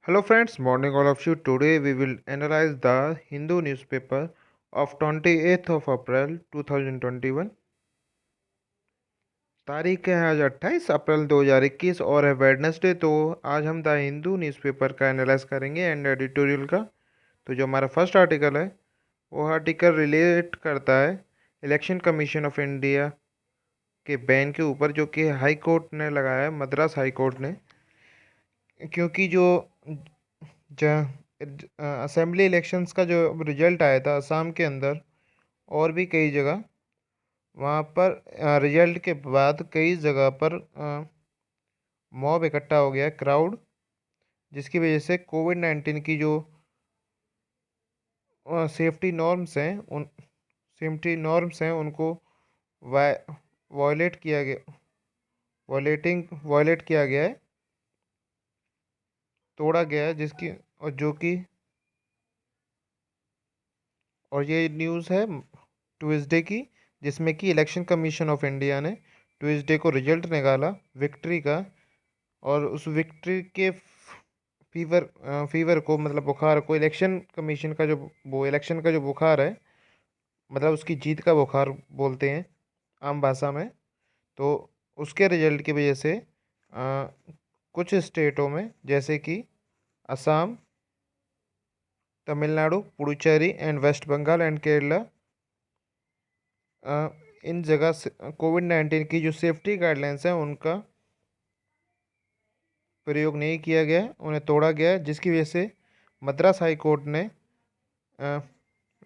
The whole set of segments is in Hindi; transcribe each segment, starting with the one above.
Hello friends, morning all of you. Today we will analyze the Hindu newspaper of 28th of April 2021. तारीख है आज 28 अप्रैल 2021 और है वेडनेसडे। तो आज हम द हिंदू न्यूज़पेपर का एनालाइज करेंगे एंड एडिटोरियल का। तो जो हमारा फर्स्ट आर्टिकल है वो आर्टिकल रिलेट करता है इलेक्शन कमीशन ऑफ इंडिया के बैन के ऊपर, जो कि हाई कोर्ट ने लगाया है, मद्रास हाई कोर्ट ने। क्योंकि जो असेंबली इलेक्शंस का जो रिजल्ट आया था असम के अंदर और भी कई जगह, वहाँ पर रिजल्ट के बाद कई जगह पर मॉब इकट्ठा हो गया, क्राउड, जिसकी वजह से कोविड-19 की जो सेफ्टी नॉर्म्स हैं उनको वायलेट किया गया वायलेट किया गया है, तोड़ा गया है, जिसकी और जो कि और ये न्यूज़ है ट्यूसडे की, जिसमें कि इलेक्शन कमीशन ऑफ इंडिया ने ट्यूसडे को रिजल्ट निकाला विक्ट्री का। और उस विक्ट्री के फीवर को, मतलब बुखार को, इलेक्शन कमीशन का जो वो इलेक्शन का जो बुखार है, मतलब उसकी जीत का बुखार बोलते हैं आम भाषा में। तो उसके रिजल्ट की वजह से कुछ स्टेटों में जैसे कि Assam, Tamil Nadu, Puducherry and west Bengal and Kerala, इन जगह से कोविड-19 की जो सेफ्टी गाइडलाइंस हैं उनका प्रयोग नहीं किया गया, उन्हें तोड़ा गया, जिसकी वजह से मद्रास हाई कोर्ट ने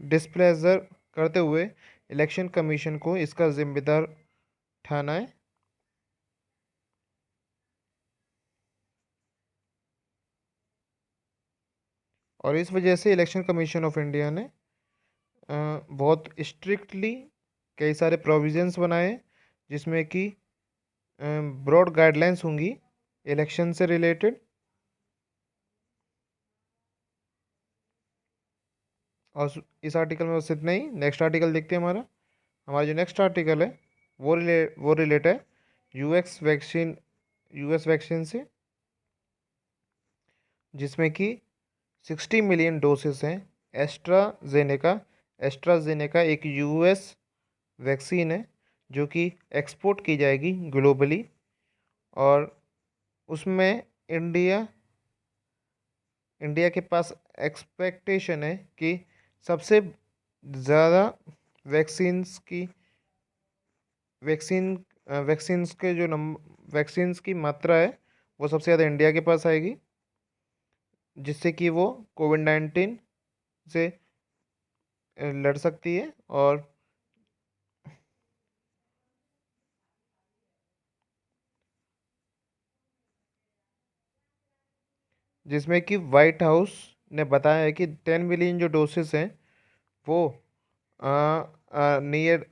डिस्प्लेजर करते हुए इलेक्शन कमीशन को इसका जिम्मेदार ठाना है। और इस वजह से इलेक्शन कमीशन ऑफ इंडिया ने बहुत स्ट्रिक्टली कई सारे प्रोविजंस बनाए, जिसमें कि ब्रॉड गाइडलाइंस होंगी इलेक्शन से रिलेटेड। और इस आर्टिकल में बस इतना ही। नेक्स्ट आर्टिकल देखते हैं। हमारा जो नेक्स्ट आर्टिकल है वो रिलेट है यूएस वैक्सीन से, जिसमें कि 60 मिलियन डोसेस हैं एस्ट्राजेनेका। एस्ट्राजेनेका एक यूएस वैक्सीन है जो कि एक्सपोर्ट की जाएगी ग्लोबली। और उसमें इंडिया इंडिया के पास एक्सपेक्टेशन है कि सबसे ज़्यादा वैक्सीन्स की वैक्सीन वैक्सीन्स के जो वैक्सीन्स की मात्रा है वो सबसे ज़्यादा इंडिया के पास आएगी, जिससे कि वो कोविड-19 से लड़ सकती है। और जिसमें कि वाइट हाउस ने बताया है कि 10 मिलियन जो डोसेस हैं वो नियर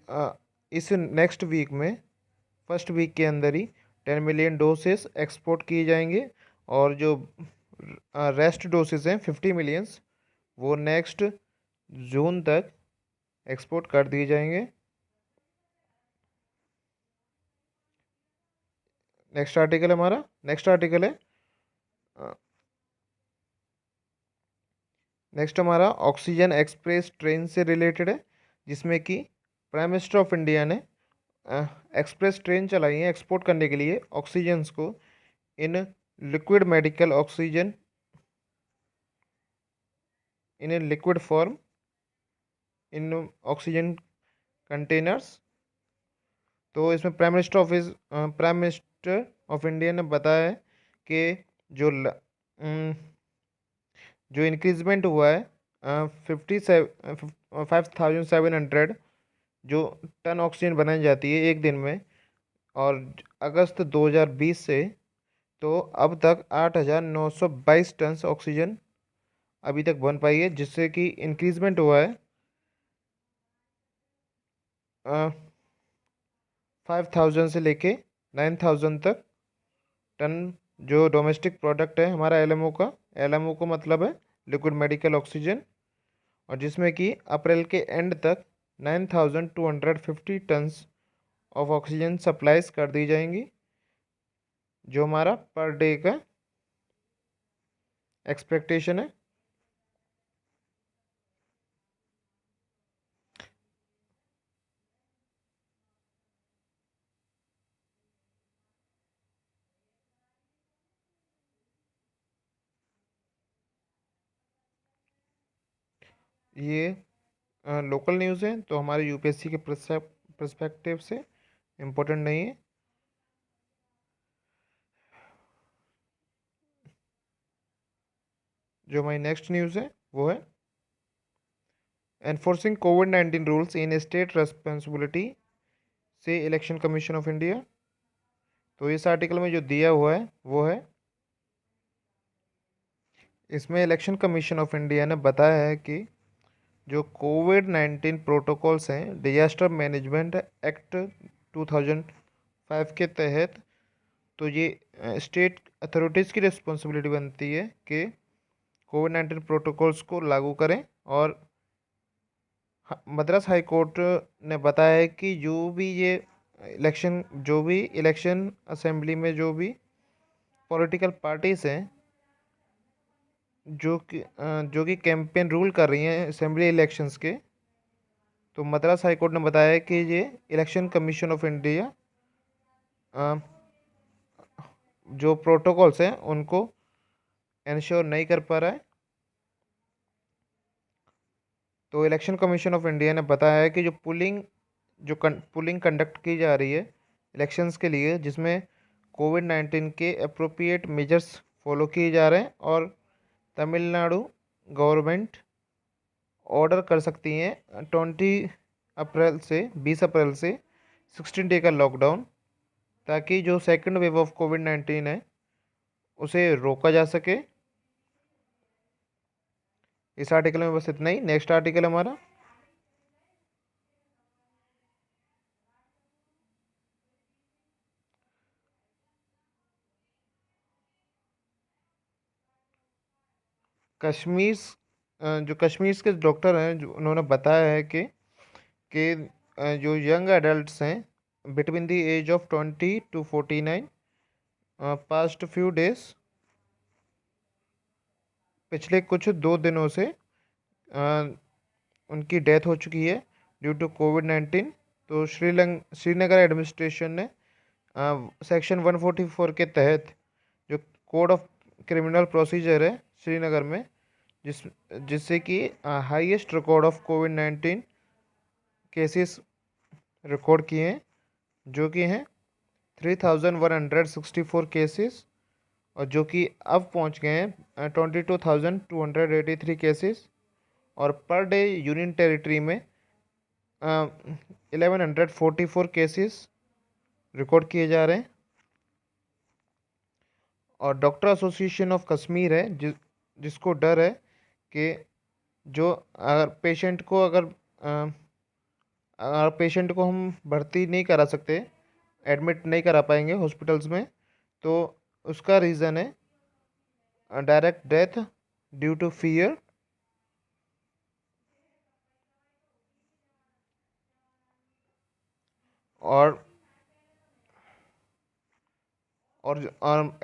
इस नेक्स्ट वीक में, फर्स्ट वीक के अंदर ही 10 मिलियन डोसेस एक्सपोर्ट किए जाएंगे। और जो रेस्ट डोसेस हैं 50 मिलियंस, वो नेक्स्ट जून तक एक्सपोर्ट कर दिए जाएंगे। नेक्स्ट आर्टिकल है नेक्स्ट हमारा ऑक्सीजन एक्सप्रेस ट्रेन से रिलेटेड है, जिसमें कि प्राइम मिनिस्टर ऑफ इंडिया ने एक्सप्रेस ट्रेन चलाई है एक्सपोर्ट करने के लिए ऑक्सीजन्स को in liquid medical oxygen, in liquid form, in oxygen containers. तो इसमें प्राइम मिनिस्टर ऑफ इंडिया ने बताया है कि जो जो इंक्रीजमेंट हुआ है 5700 जो टन ऑक्सीजन बनाई जाती है एक दिन में, और अगस्त 2020 से तो अब तक 8922 टन ऑक्सीजन अभी तक बन पाई है, जिससे कि इंक्रीजमेंट हुआ है 5000 से लेके 9000 तक टन। जो डोमेस्टिक प्रोडक्ट है हमारा एलएमओ का मतलब है लिक्विड मेडिकल ऑक्सीजन, और जिसमें कि अप्रैल के एंड तक 9250 टन्स ऑफ ऑक्सीजन सप्लाईज कर दी जाएंगी, जो हमारा पर डे का एक्सपेक्टेशन है। ये लोकल न्यूज़ है, तो हमारे यूपीएससी के पर्सपेक्टिव से इम्पोर्टेंट नहीं है। जो हमारी नेक्स्ट न्यूज़ है वो है enforcing covid rules in state responsibility से इलेक्शन कमीशन ऑफ इंडिया। तो इस आर्टिकल में जो दिया हुआ है वो है, इसमें इलेक्शन कमीशन ऑफ इंडिया ने बताया है कि जो कोविड-19 प्रोटोकॉल्स हैं डिजास्टर मैनेजमेंट एक्ट 2005 के तहत, तो ये स्टेट अथॉरिटीज़ की रिस्पॉन्सिबिलिटी बनती है कि कोविड-19 प्रोटोकॉल्स को लागू करें। और मद्रास हाई कोर्ट ने बताया है कि जो भी इलेक्शन असेंबली में जो भी पॉलिटिकल पार्टीज हैं जो कि कैंपेन रूल कर रही हैं असेंबली इलेक्शंस के, तो मद्रास हाई कोर्ट ने बताया है कि ये इलेक्शन कमीशन ऑफ इंडिया जो प्रोटोकॉल्स हैं उनको इंश्योर नहीं कर पा रहा है। तो इलेक्शन कमीशन ऑफ इंडिया ने बताया है कि पुलिंग कंडक्ट की जा रही है इलेक्शंस के लिए, जिसमें कोविड-19 के अप्रोप्रिएट मेजर्स फॉलो किए जा रहे हैं, और तमिलनाडु गवर्नमेंट ऑर्डर कर सकती हैं 20 अप्रैल से 16 डे का लॉकडाउन, ताकि जो सेकंड वेव ऑफ कोविड-19 है उसे रोका जा सके। इस आर्टिकल में बस इतना ही। नेक्स्ट आर्टिकल हमारा कश्मीर जो कश्मीर के डॉक्टर हैं जो उन्होंने बताया है कि जो यंग एडल्ट्स हैं between the age of 20 to 49 past few days, पिछले कुछ 2 दिनों से उनकी डेथ हो चुकी है ड्यू टू कोविड-19। तो श्रीनगर एडमिनिस्ट्रेशन ने सेक्शन 144 के तहत जो कोड ऑफ क्रिमिनल प्रोसीजर है श्रीनगर में, जिससे कि highest record of covid cases record किए हैं, जो कि हैं 3164 केसेस, और जो कि अब पहुंच गए हैं 22,283 केसेस। और पर डे यूनियन टेरिटरी में 1144 केसेस रिकॉर्ड किए जा रहे हैं। और डॉक्टर एसोसिएशन ऑफ कश्मीर है जिसको डर है कि जो अगर पेशेंट को हम भर्ती नहीं करा सकते, एडमिट नहीं करा पाएंगे हॉस्पिटल्स में, तो उसका रीज़न है direct death due to fear. और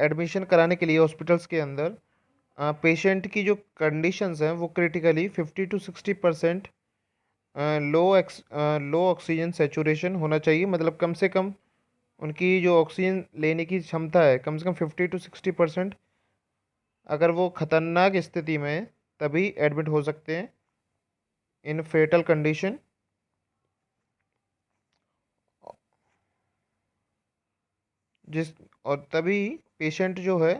एडमिशन कराने के लिए हॉस्पिटल्स के अंदर पेशेंट की जो कंडीशंस हैं वो critically 50 to 60% low oxygen saturation होना चाहिए। मतलब कम से कम उनकी जो ऑक्सीजन लेने की क्षमता है कम से कम 50 to 60%, अगर वो ख़तरनाक स्थिति में है तभी एडमिट हो सकते हैं इन फेटल कंडीशन। जिस और तभी पेशेंट जो है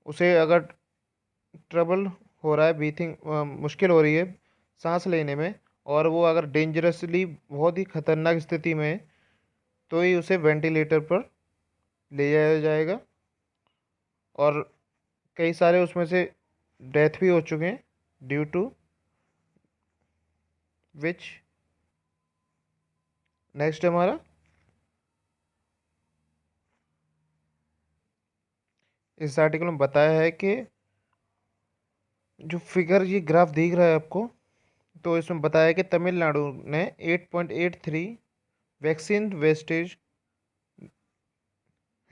उसे अगर ट्रबल हो रहा है, ब्रीथिंग मुश्किल हो रही है सांस लेने में, और वो अगर डेंजरसली बहुत ही खतरनाक स्थिति में है, तो ही उसे वेंटिलेटर पर ले जाया जाएगा। और कई सारे उसमें से डेथ भी हो चुके हैं ड्यू टू विच। नेक्स्ट हमारा इस आर्टिकल में बताया है कि जो फिगर ये ग्राफ दिख रहा है आपको, तो इसमें बताया है कि तमिलनाडु ने 8.83 वैक्सीन वेस्टेज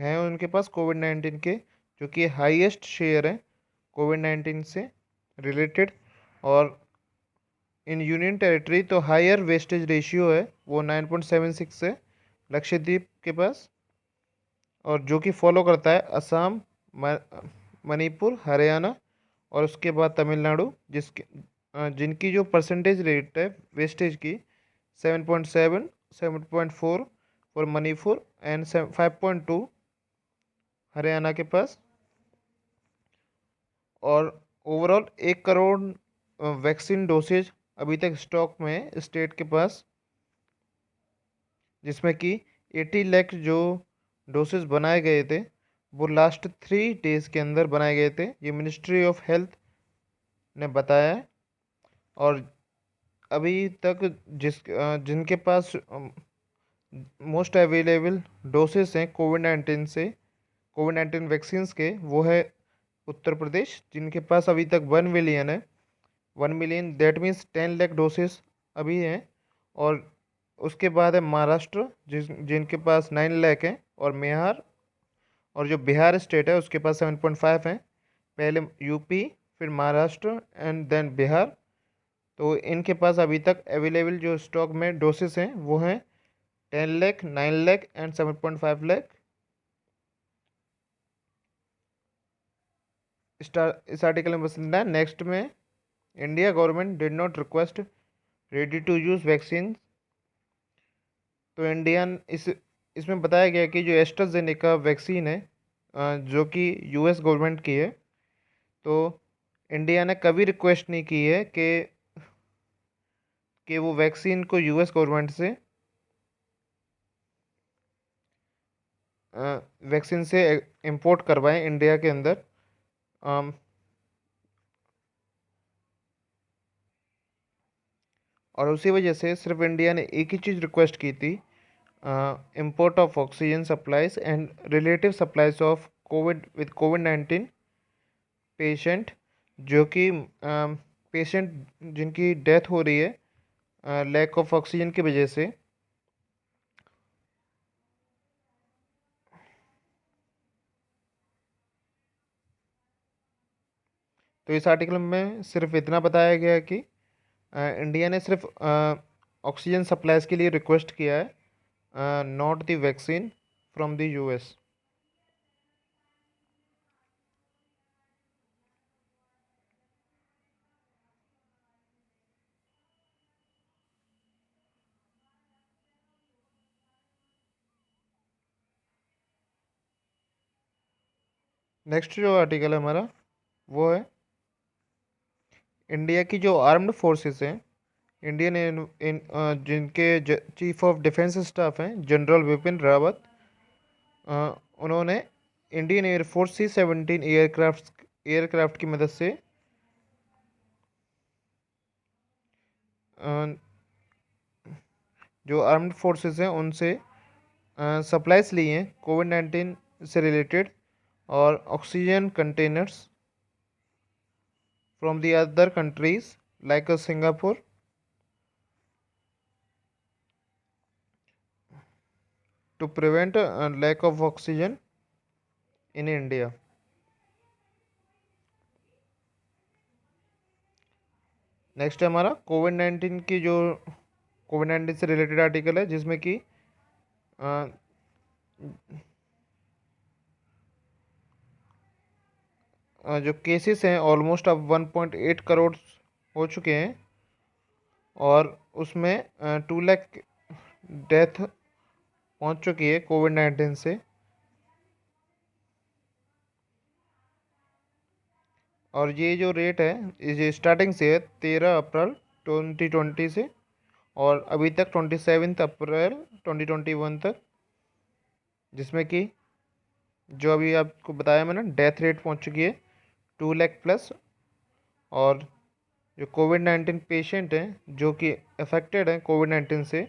हैं उनके पास कोविड-19 के, जो कि हाईएस्ट शेयर है कोविड-19 से रिलेटेड। और इन यूनियन टेरिटरी तो हायर वेस्टेज रेशियो है वो 9.76 है लक्षद्वीप के पास, और जो कि फॉलो करता है असम, मणिपुर, हरियाणा और उसके बाद तमिलनाडु, जिनकी जो परसेंटेज रेट है वेस्टेज की 7.7, 7.4 फॉर मणिपुर एंड 5.2 हरियाणा के पास। और ओवरऑल 1 करोड़ वैक्सीन डोसेज अभी तक स्टॉक में है स्टेट के पास, जिसमें कि 80 लाख जो डोसेज बनाए गए थे वो लास्ट 3 डेज के अंदर बनाए गए थे, ये मिनिस्ट्री ऑफ हेल्थ ने बताया है। और अभी तक जिनके पास मोस्ट अवेलेबल डोसेस हैं कोविड-19 वैक्सीन्स के, वो है उत्तर प्रदेश, जिनके पास अभी तक 1 मिलियन है। 1 million that means 10 lakh doses अभी हैं। और उसके बाद है महाराष्ट्र, जिनके पास 9 लाख हैं, और जो बिहार स्टेट है उसके पास 7.5 हैं। पहले यूपी, फिर महाराष्ट्र एंड देन बिहार। तो इनके पास अभी तक अवेलेबल जो स्टॉक में डोसेस हैं वो हैं 10 लाख, 9 लाख एंड 7.5 लाख। इस आर्टिकल में बस इतना है। नेक्स्ट में India government did not request ready to use vaccine. तो इसमें बताया गया कि जो एस्ट्राजेनेका वैक्सीन है जो कि यूएस गवर्नमेंट की है, तो इंडिया ने कभी रिक्वेस्ट नहीं की है कि वो वैक्सीन को यूएस गवर्नमेंट से वैक्सीन से इंपोर्ट करवाएं इंडिया के अंदर। और उसी वजह से सिर्फ इंडिया ने एक ही चीज़ रिक्वेस्ट की थी, import of oxygen supplies and relative supplies of covid patient, जो कि पेशेंट जिनकी डेथ हो रही है लैक ऑफ ऑक्सीजन की वजह से। तो इस आर्टिकल में सिर्फ इतना बताया गया है कि इंडिया ने सिर्फ ऑक्सीजन सप्लाईज के लिए रिक्वेस्ट किया है, not the vaccine from the US. Next जो आर्टिकल है हमारा वो है इंडिया की जो आर्म्ड फोर्सेस हैं, जिनके चीफ ऑफ डिफेंस स्टाफ हैं जनरल विपिन रावत, उन्होंने इंडियन एयरफोर्स C-17 एयरक्राफ्ट की मदद से जो आर्म्ड फोर्सेस हैं उनसे सप्लाईज ली हैं कोविड-19 से रिलेटेड, और oxygen containers from the other countries like Singapore to prevent lack of oxygen in India। Next है हमारा कोविड-19 से रिलेटेड आर्टिकल है, जिसमें कि जो केसेस हैं ऑलमोस्ट अब 1.8 करोड़ हो चुके हैं, और उसमें 2 लाख डेथ पहुंच चुकी है कोविड-19 से। और ये जो रेट है ये स्टार्टिंग से है 13 अप्रैल 2020 से, और अभी तक 27 अप्रैल 2021 तक, जिसमें कि जो अभी आपको बताया मैंने डेथ रेट पहुंच चुकी है 2 लाख प्लस। और जो कोविड-19 पेशेंट हैं जो कि अफेक्टेड हैं कोविड-19 से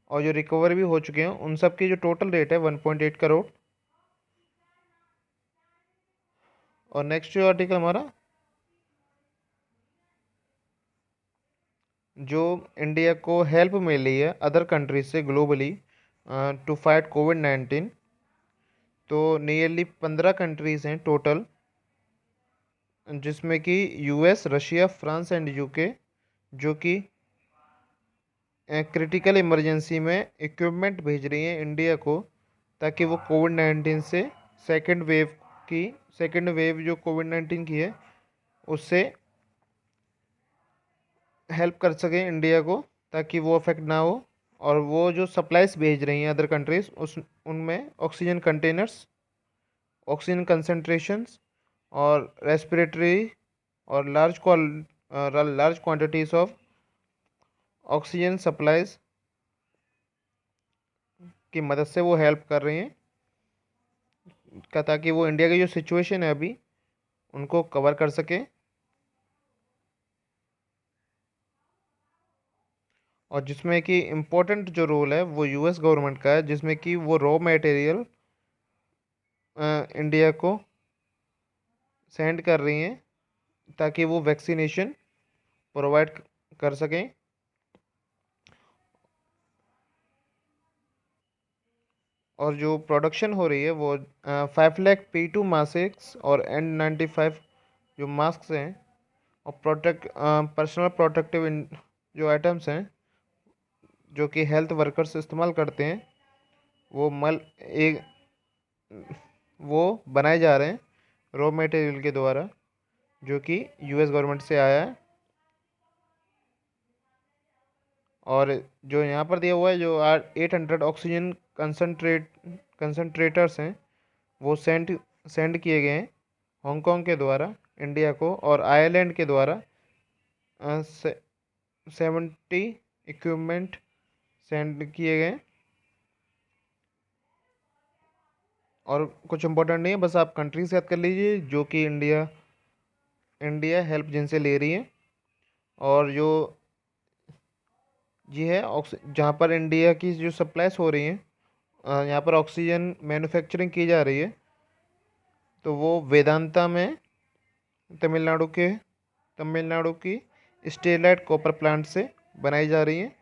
और जो रिकवर भी हो चुके हैं, उन सब की जो टोटल रेट है 1.8 करोड़। और नेक्स्ट जो आर्टिकल हमारा जो इंडिया को हेल्प मिली है अदर कंट्रीज से ग्लोबली टू फाइट कोविड-19, तो नियरली 15 कंट्रीज़ हैं टोटल जिसमें कि US, Russia, France and UK, जो कि क्रिटिकल इमरजेंसी में इक्विपमेंट भेज रही हैं इंडिया को, ताकि वो कोविड-19 से सेकेंड वेव की सेकेंड वेव जो कोविड-19 की है उससे हेल्प कर सकें इंडिया को, ताकि वो अफेक्ट ना हो। और वो जो सप्लाईज भेज रही हैं अदर कंट्रीज, उस उनमें ऑक्सीजन कंटेनर्स, ऑक्सीजन कंसंट्रेशंस और रेस्पिरेटरी और large quantities of oxygen supplies की मदद से वो हेल्प कर रही हैं ताकि वो इंडिया की जो सिचुएशन है अभी उनको कवर कर सके। और जिसमें कि इम्पोर्टेंट जो रोल है वो यूएस गवर्नमेंट का है, जिसमें कि वो रॉ मटेरियल इंडिया को सेंड कर रही हैं ताकि वो वैक्सीनेशन प्रोवाइड कर सकें। और जो प्रोडक्शन हो रही है वो 5 लाख P2 मास्क और N95 जो मास्क हैं और पर्सनल प्रोटेक्टिव जो आइटम्स हैं जो कि हेल्थ वर्कर्स इस्तेमाल करते हैं, वो मल एक वो बनाए जा रहे हैं रॉ मटेरियल के द्वारा, जो कि यूएस गवर्नमेंट से आया है। और जो यहाँ पर दिया हुआ है जो 800 ऑक्सीजन कंसंट्रेटर्स हैं वो सेंड किए गए हैं हांगकांग के द्वारा इंडिया को, और आयरलैंड के द्वारा 70 इक्विपमेंट सेंड किए गए। और कुछ इम्पोर्टेंट नहीं है, बस आप कंट्रीज याद कर लीजिए जो कि इंडिया इंडिया हेल्प जिनसे ले रही है। और जो ये है जहाँ पर इंडिया की जो सप्लाईज हो रही हैं, यहाँ पर ऑक्सीजन मैन्युफैक्चरिंग की जा रही है, तो वो वेदांता में तमिलनाडु तमिलनाडु की स्टेरलाइट कॉपर प्लांट से बनाई जा रही है।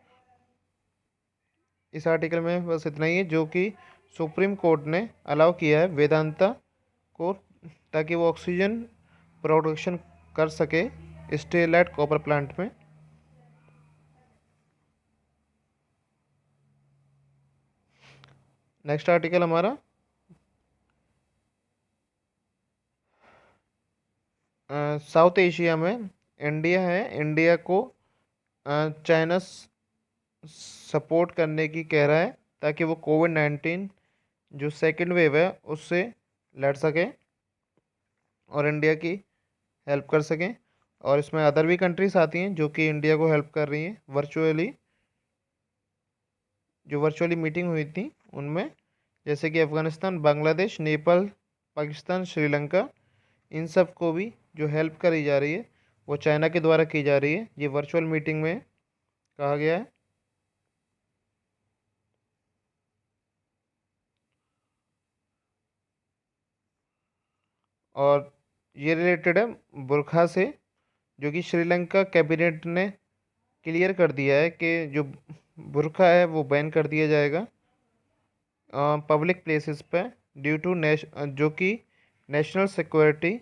इस आर्टिकल में बस इतना ही है, जो कि सुप्रीम कोर्ट ने अलाउ किया है वेदांता को, ताकि वो ऑक्सीजन प्रोडक्शन कर सके स्टेरलाइट कॉपर प्लांट में। नेक्स्ट आर्टिकल हमारा साउथ एशिया में इंडिया है। इंडिया को चाइना सपोर्ट करने की कह रहा है ताकि वो कोविड-19 जो सेकेंड वेव है उससे लड़ सके और इंडिया की हेल्प कर सकें। और इसमें अदर भी कंट्रीज आती हैं जो कि इंडिया को हेल्प कर रही हैं वर्चुअली, जो वर्चुअली मीटिंग हुई थी उनमें, जैसे कि अफ़गानिस्तान, बांग्लादेश, नेपाल, पाकिस्तान, श्रीलंका, इन सब को भी जो हेल्प करी जा रही है वो चाइना के द्वारा की जा रही है, ये वर्चुअल मीटिंग में कहा गया है। और ये रिलेटेड है बुरखा से, जो कि श्रीलंका कैबिनेट ने क्लियर कर दिया है कि जो बुरखा है वो बैन कर दिया जाएगा पब्लिक प्लेसेस पे, ड्यू टू जो कि नेशनल सिक्योरिटी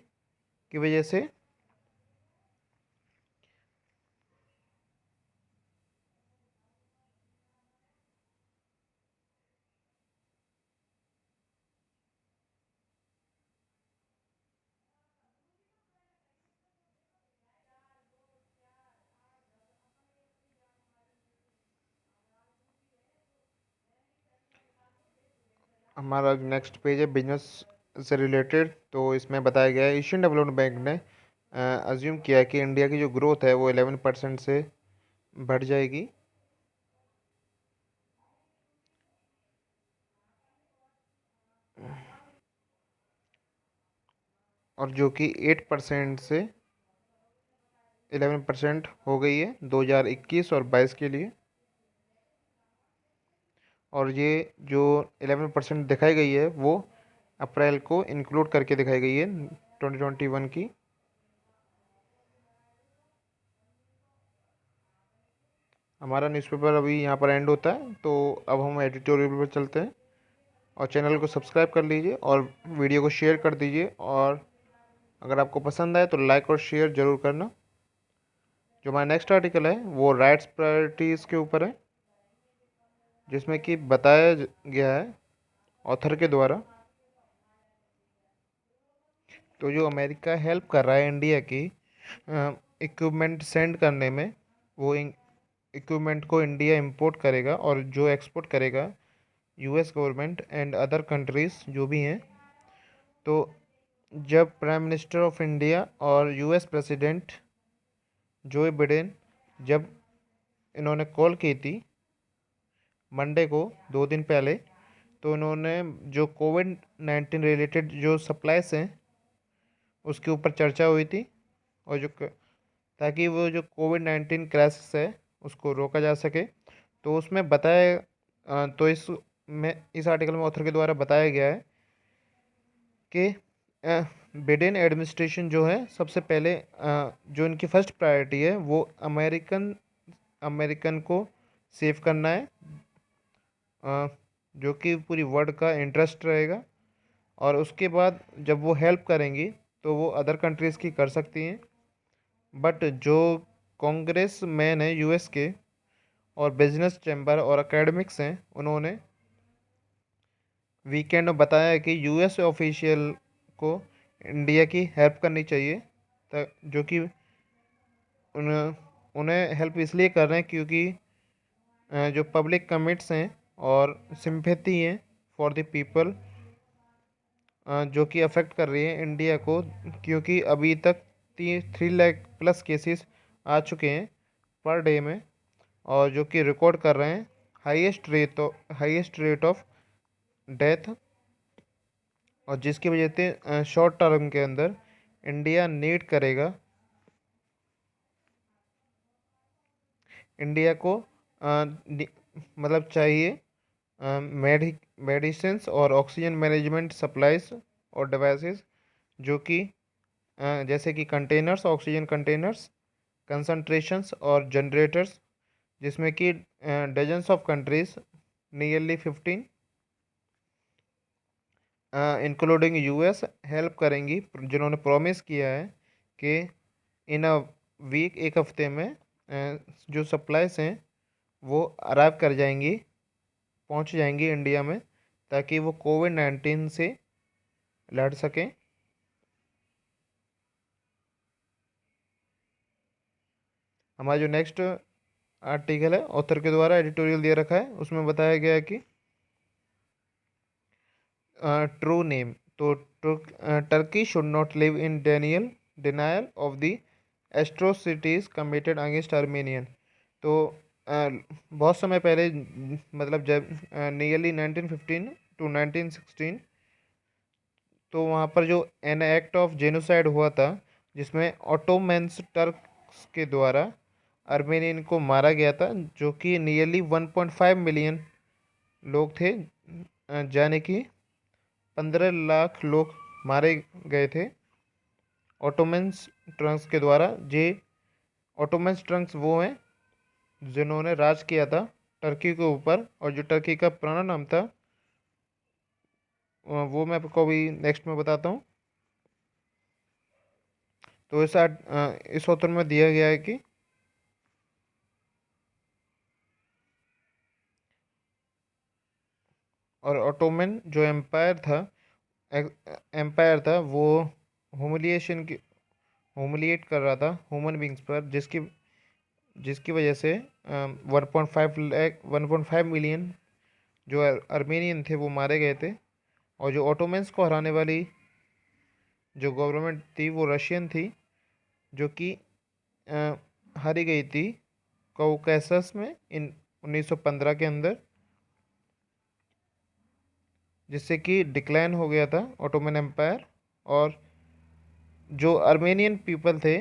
की वजह से। हमारा नेक्स्ट पेज है बिजनेस से रिलेटेड। तो इसमें बताया गया है एशियन डेवलपमेंट बैंक ने अज्यूम किया है कि इंडिया की जो ग्रोथ है वो 11% से बढ़ जाएगी। और जो कि 8% से 11% हो गई है 2021 और 22 के लिए। और ये जो 11% दिखाई गई है वो अप्रैल को इंक्लूड करके दिखाई गई है 2021 की। हमारा न्यूज़पेपर अभी यहाँ पर एंड होता है, तो अब हम एडिटोरियल पर चलते हैं। और चैनल को सब्सक्राइब कर लीजिए और वीडियो को शेयर कर दीजिए और अगर आपको पसंद आए तो लाइक और शेयर ज़रूर करना। जो हमारा नेक्स्ट आर्टिकल है वो राइट्स प्रायोरिटीज़ के ऊपर है, जिसमें कि बताया गया है ऑथर के द्वारा। तो जो अमेरिका हेल्प कर रहा है इंडिया की इक्विपमेंट सेंड करने में, वो इक्विपमेंट को इंडिया इंपोर्ट करेगा और जो एक्सपोर्ट करेगा US government and other countries जो भी हैं। तो जब प्राइम मिनिस्टर ऑफ इंडिया और यूएस प्रेसिडेंट जो बिडेन जब इन्होंने कॉल की थी मंडे को 2 दिन पहले, तो इन्होंने जो कोविड-19 रिलेटेड जो सप्लाईज हैं उसके ऊपर चर्चा हुई थी, और ताकि वो जो कोविड-19 क्राइसिस है उसको रोका जा सके। तो उसमें बताया तो इस आर्टिकल में ऑथर के द्वारा बताया गया है कि बिडेन एडमिनिस्ट्रेशन जो है सबसे पहले जो इनकी फर्स्ट प्रायोरिटी है वो अमेरिकन को सेव करना है, जो कि पूरी वर्ल्ड का इंटरेस्ट रहेगा। और उसके बाद जब वो हेल्प करेंगी तो वो अदर कंट्रीज़ की कर सकती हैं। बट जो कांग्रेस मैन है यूएस के और बिजनेस चैम्बर और एकेडमिक्स हैं, उन्होंने वीकेंड में बताया कि यूएस ऑफिशियल को इंडिया की हेल्प करनी चाहिए, जो कि उन्हें हेल्प इसलिए कर रहे हैं क्योंकि जो पब्लिक कमिट्स हैं और सिंपैथी हैं फॉर द पीपल जो कि अफेक्ट कर रही है इंडिया को, क्योंकि अभी तक 3 लाख प्लस केसेस आ चुके हैं पर डे में, और जो कि रिकॉर्ड कर रहे हैं हाईएस्ट रेट ऑफ डेथ। और जिसकी वजह से शॉर्ट टर्म के अंदर इंडिया नीड करेगा, इंडिया को मतलब चाहिए मेडिसिन्स और ऑक्सीजन मैनेजमेंट सप्लाईज और डिवाइसेस, जो कि जैसे कि कंटेनर्स, ऑक्सीजन कंटेनर्स, कंसंट्रेशंस और जनरेटर्स, जिसमें कि dozens of countries nearly 15 including US help करेंगी, जिन्होंने प्रॉमिस किया है कि इन अ वीक, एक हफ्ते में जो सप्लाईज हैं वो अराइव कर जाएंगी, पहुंच जाएंगी इंडिया में, ताकि वो कोविड-19 से लड़ सकें। हमारा जो नेक्स्ट आर्टिकल है ऑथर के द्वारा एडिटोरियल दे रखा है, उसमें बताया गया है कि ट्रू नेम, तो Turkey should not live in denial of the atrocities committed against Armenian. तो बहुत समय पहले, मतलब जब नियरली 1915 टू 1916, तो वहाँ पर जो एन एक्ट ऑफ जेनोसाइड हुआ था, जिसमें ऑटोमन्स टर्क्स के द्वारा आर्मेनियन को मारा गया था, जो कि नियरली 1.5 मिलियन लोग थे, यानी कि 15 लाख लोग मारे गए थे ऑटोमन्स ट्रंक्स के द्वारा। ऑटोमन्स ट्रंक्स वो हैं जिन्होंने राज किया था टर्की के ऊपर, और जो टर्की का पुराना नाम था वो मैं आपको अभी नेक्स्ट में बताता हूँ। तो इस ऑथर में दिया गया है कि और ऑटोमन जो एम्पायर था वो हुमिलिएट कर रहा था ह्यूमन बींग्स पर, जिसकी वजह से 1.5 मिलियन जो आर्मेनियन थे वो मारे गए थे। और जो ऑटोमन्स को हराने वाली जो गवर्नमेंट थी वो रशियन थी, जो कि हारी गई थी कॉकेसस में इन 1915 के अंदर, जिससे कि डिक्लाइन हो गया था ऑटोमन एम्पायर। और जो आर्मेनियन पीपल थे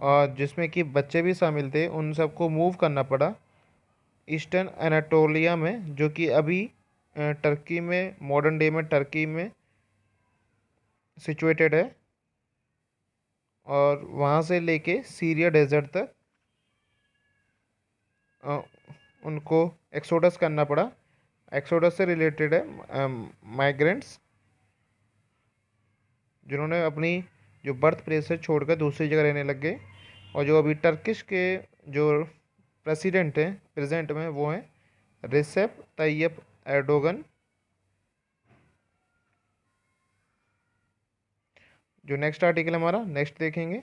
और जिसमें कि बच्चे भी शामिल थे, उन सबको मूव करना पड़ा ईस्टर्न एनाटोलिया में, जो कि अभी टर्की में, मॉडर्न डे में टर्की में सिचुएटेड है, और वहाँ से लेके सीरिया डेजर्ट तक उनको एक्सोडस करना पड़ा। एक्सोडस से रिलेटेड है माइग्रेंट्स जिन्होंने अपनी जो बर्थ प्लेस से छोड़कर दूसरी जगह रहने लग गए। और जो अभी टर्किश के जो प्रेसिडेंट हैं प्रेजेंट में, वो हैं रिसेप तैयप एर्दोगन। जो नेक्स्ट आर्टिकल हमारा नेक्स्ट देखेंगे,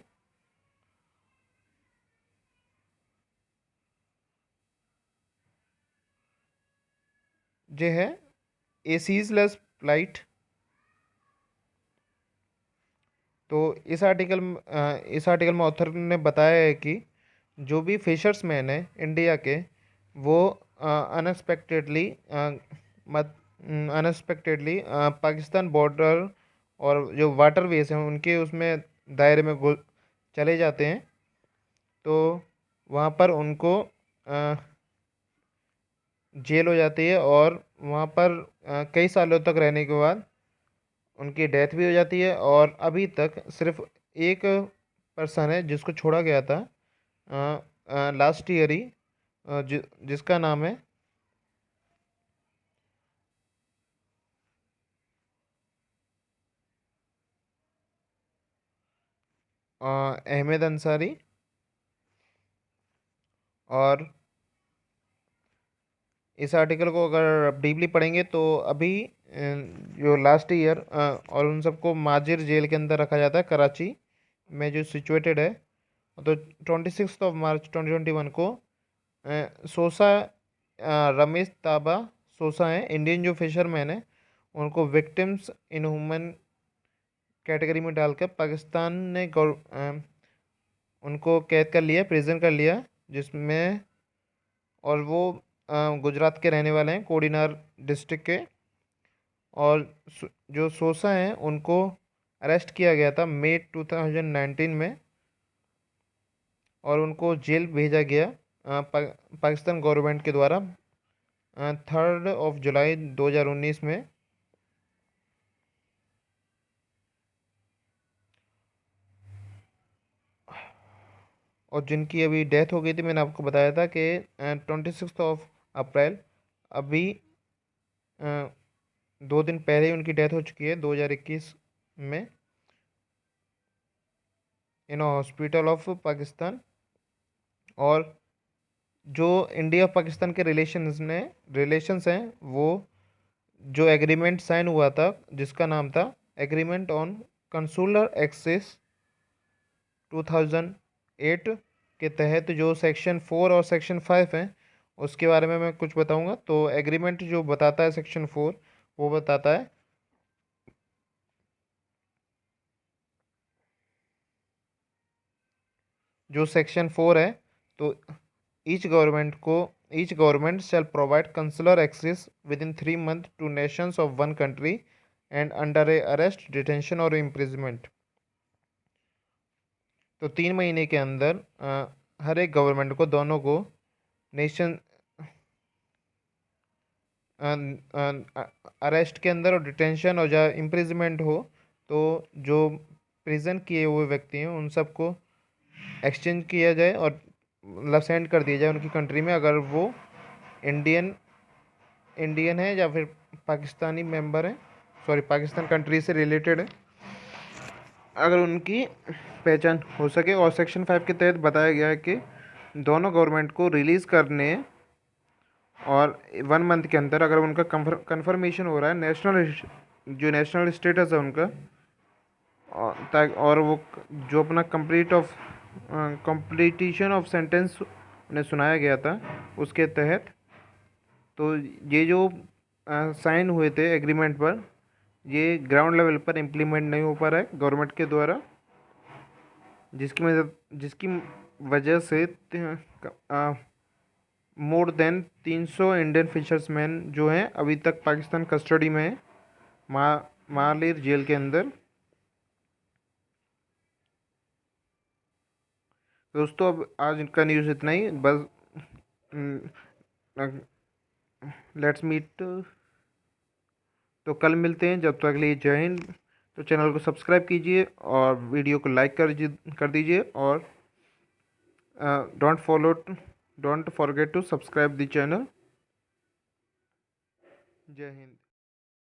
जो है एसीजलेस फ्लाइट। तो इस आर्टिकल में ऑथर ने बताया है कि जो भी फिशर्समैन है इंडिया के, वो अनएक्सपेक्टेडली मत अनएक्सपेक्टेडली पाकिस्तान बॉर्डर और जो वाटरवेज हैं उनके उसमें दायरे में चले जाते हैं। तो वहाँ पर उनको जेल हो जाती है, और वहाँ पर कई सालों तक रहने के बाद उनकी डेथ भी हो जाती है। और अभी तक सिर्फ एक पर्सन है जिसको छोड़ा गया था लास्ट ईयर ही, जिसका नाम है अहमद अंसारी। और इस आर्टिकल को अगर आप डीपली पढ़ेंगे तो अभी जो लास्ट ईयर और उन सबको माजिर जेल के अंदर रखा जाता है कराची में, जो सिचुएटेड है। तो 26 मार्च 2021 को सोसा रमेश ताबा सोसा हैं इंडियन जो फिशरमैन है, उनको विक्टिम्स इन ह्यूमन कैटेगरी में डालकर पाकिस्तान ने उनको कैद कर लिया, प्रिजन कर लिया, जिसमें और वो गुजरात के रहने वाले हैं, कोडीनार डिस्ट्रिक्ट के। और जो सोसा हैं उनको अरेस्ट किया गया था मई 2019 में, और उनको जेल भेजा गया पाकिस्तान गवर्नमेंट के द्वारा 3 जुलाई 2019 में। और जिनकी अभी डेथ हो गई थी, मैंने आपको बताया था कि 26 अप्रैल, अभी 2 दिन पहले ही उनकी डेथ हो चुकी है 2021 में इन हॉस्पिटल ऑफ पाकिस्तान। और जो इंडिया पाकिस्तान के रिलेशंस हैं, वो जो एग्रीमेंट साइन हुआ था जिसका नाम था एग्रीमेंट ऑन कंसुलर एक्सेस 2008 के तहत, जो सेक्शन 4 और सेक्शन 5 हैं, उसके बारे में मैं कुछ बताऊंगा। तो एग्रीमेंट जो बताता है सेक्शन 4, वो बताता है जो सेक्शन 4 है, तो each government shall provide consular access within 3 month to nations of one country and under a arrest detention और इम्प्रिजमेंट। तो 3 महीने के अंदर हर एक गवर्नमेंट को, दोनों को, नेशन अरेस्ट के अंदर और डिटेंशन और जहाँ इम्प्रिजमेंट हो, तो जो प्रिजन किए हुए व्यक्ति हैं उन सबको एक्सचेंज किया जाए और मतलब सेंड कर दिया जाए उनकी कंट्री में, अगर वो इंडियन इंडियन है या फिर पाकिस्तानी मेंबर है, सॉरी पाकिस्तान कंट्री से रिलेटेड है, अगर उनकी पहचान हो सके। और सेक्शन 5 के तहत बताया गया है कि दोनों गवर्नमेंट को रिलीज़ करने और 1 मंथ के अंदर अगर उनका कंफर्मेशन हो रहा है नेशनल स्टेटस है उनका, और वो जो अपना कंप्लीटिशन ऑफ सेंटेंस उन्हें सुनाया गया था उसके तहत, तो ये जो साइन हुए थे एग्रीमेंट पर, ये ग्राउंड लेवल पर इम्प्लीमेंट नहीं हो पा रहा है गवर्नमेंट के द्वारा, जिसकी वजह से मोर देन 300 इंडियन फिशर्समैन जो हैं अभी तक पाकिस्तान कस्टडी में हैं, मालिर जेल के अंदर। दोस्तों अब आज इनका न्यूज़ इतना ही, बस लेट्स मीट। तो कल मिलते हैं, जब तक के लिए जय हिंद। तो चैनल को सब्सक्राइब कीजिए और वीडियो को लाइक कर दीजिए, और don't forget to subscribe the channel. जय हिंद।